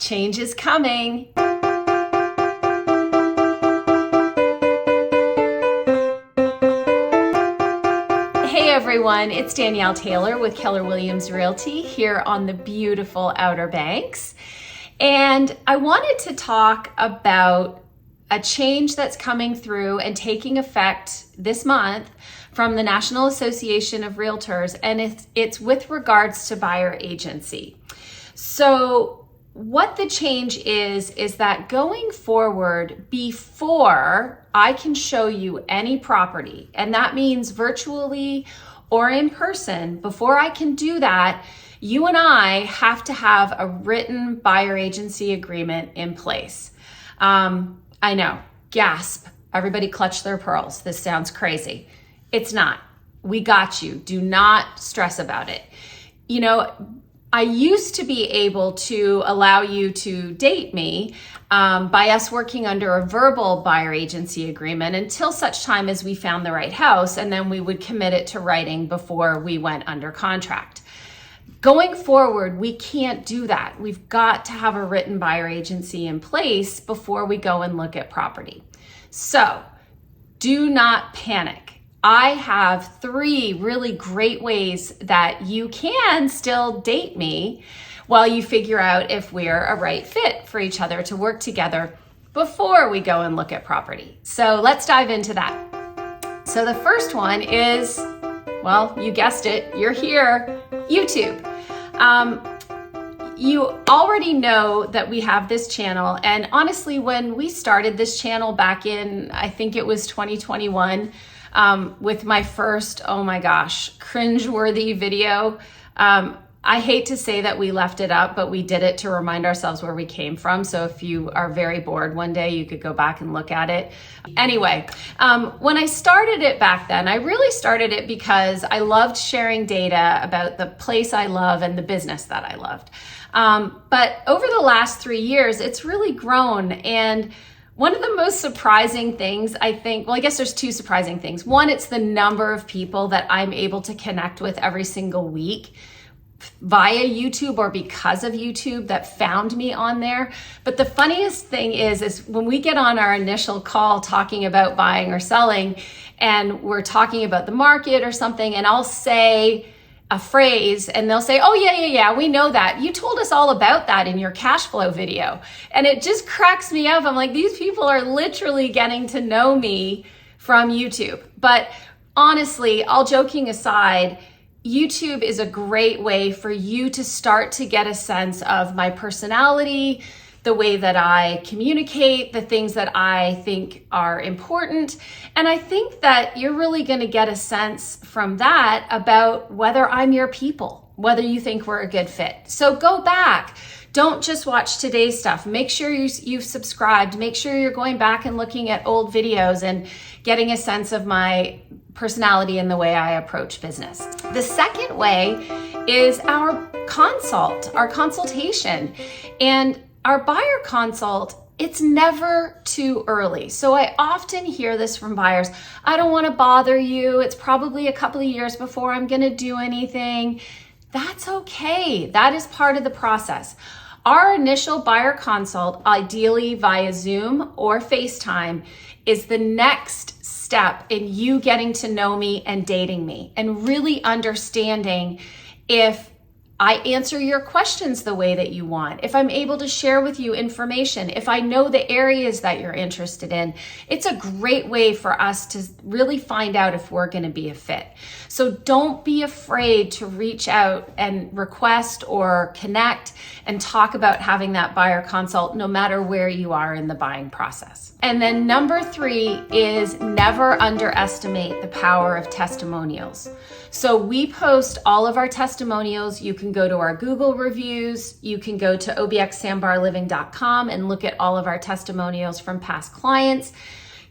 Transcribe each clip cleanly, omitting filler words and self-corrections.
Change is coming. Hey everyone, it's Danielle Taylor with Keller Williams Realty here on the beautiful Outer Banks. And I wanted to talk about a change that's coming through and taking effect this month from the National Association of Realtors, and it's with regards to buyer agency. So what the change is that going forward, before I can show you any property, and that means virtually or in person, before I can do that, you and I have to have a written buyer agency agreement in place. I know, gasp, everybody clutch their pearls. This sounds crazy. It's not. We got you. Do not stress about it. You know, I used to be able to allow you to date me by us working under a verbal buyer agency agreement until such time as we found the right house, and then we would commit it to writing before we went under contract. Going forward, we can't do that. We've got to have a written buyer agency in place before we go and look at property. So do not panic. I have 3 really great ways that you can still date me while you figure out if we're a right fit for each other to work together before we go and look at property. So let's dive into that. So the first one is, well, you guessed it, you're here, YouTube. You already know that we have this channel, and honestly, when we started this channel back in, I think it was 2021, with my first, oh my gosh, cringeworthy video. I hate to say that we left it up, but we did it to remind ourselves where we came from. So if you are very bored one day, you could go back and look at it. Anyway, when I started it back then, I really started it because I loved sharing data about the place I love and the business that I loved. But over the last 3 years, it's really grown. And one of the most surprising things, I think, well, I guess there's 2 surprising things. One, it's the number of people that I'm able to connect with every single week via YouTube or because of YouTube that found me on there. But the funniest thing is when we get on our initial call talking about buying or selling, and we're talking about the market or something, and I'll say a phrase and they'll say, oh yeah, we know that. You told us all about that in your cash flow video. And it just cracks me up. I'm like, these people are literally getting to know me from YouTube. But honestly, all joking aside, YouTube is a great way for you to start to get a sense of my personality, the way that I communicate, the things that I think are important. And I think that you're really going to get a sense from that about whether I'm your people, whether you think we're a good fit. So go back. Don't just watch today's stuff. Make sure you've subscribed. Make sure you're going back and looking at old videos and getting a sense of my personality and the way I approach business. The second way is our consultation. And our buyer consult, it's never too early. So I often hear this from buyers. I don't want to bother you. It's probably a couple of years before I'm going to do anything. That's okay. That is part of the process. Our initial buyer consult, ideally via Zoom or FaceTime, is the next step in you getting to know me and dating me and really understanding if I answer your questions the way that you want, if I'm able to share with you information, if I know the areas that you're interested in. It's a great way for us to really find out if we're going to be a fit. So don't be afraid to reach out and request or connect and talk about having that buyer consult no matter where you are in the buying process. And then number 3 is never underestimate the power of testimonials. So we post all of our testimonials. You can go to our Google reviews. You can go to obxsandbarliving.com and look at all of our testimonials from past clients.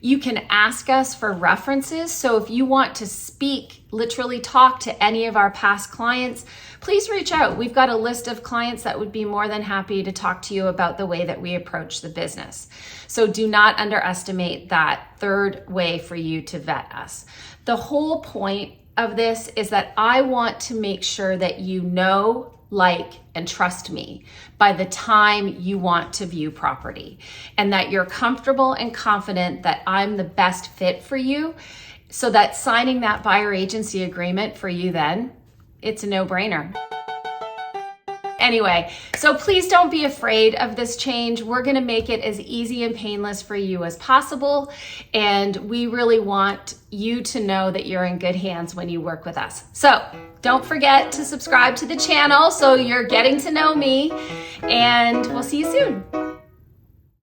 You can ask us for references. So if you want to speak, literally talk to any of our past clients, please reach out. We've got a list of clients that would be more than happy to talk to you about the way that we approach the business. So do not underestimate that third way for you to vet us. The whole point of this is that I want to make sure that you know like, and trust me by the time you want to view property, and that you're comfortable and confident that I'm the best fit for you, so that signing that buyer agency agreement for you then, it's a no-brainer. Anyway, so please don't be afraid of this change. We're gonna make it as easy and painless for you as possible. And we really want you to know that you're in good hands when you work with us. So don't forget to subscribe to the channel so you're getting to know me, and we'll see you soon.